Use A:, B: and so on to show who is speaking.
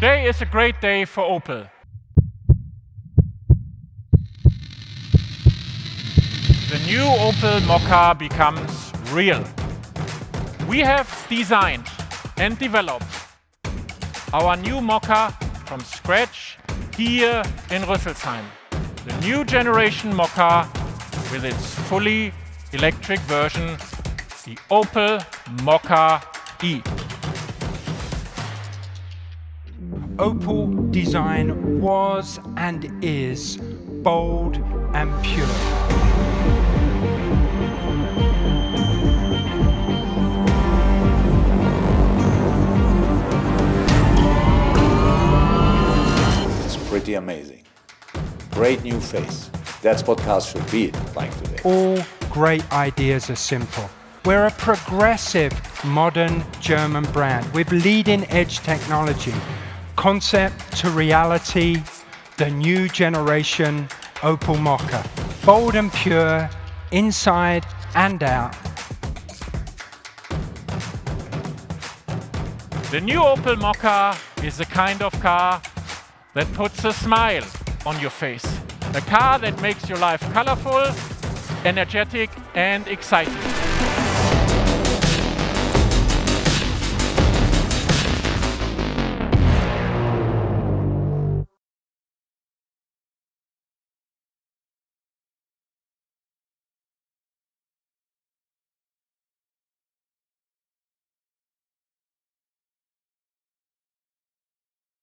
A: Today is a great day for Opel. The new Opel Mokka becomes real. We have designed and developed our new Mokka from scratch here in Rüsselsheim. The new generation Mokka with its fully electric version, the Opel Mokka E.
B: Opel design was and is bold and pure.
C: It's pretty amazing. Great new face. That's what cars should be like today.
B: All great ideas are simple. We're a progressive, modern German brand with leading-edge technology. Concept to reality, the new generation Opel Mokka. Bold and pure, inside and out.
A: The new Opel Mokka is the kind of car that puts a smile on your face. A car that makes your life colorful, energetic and exciting.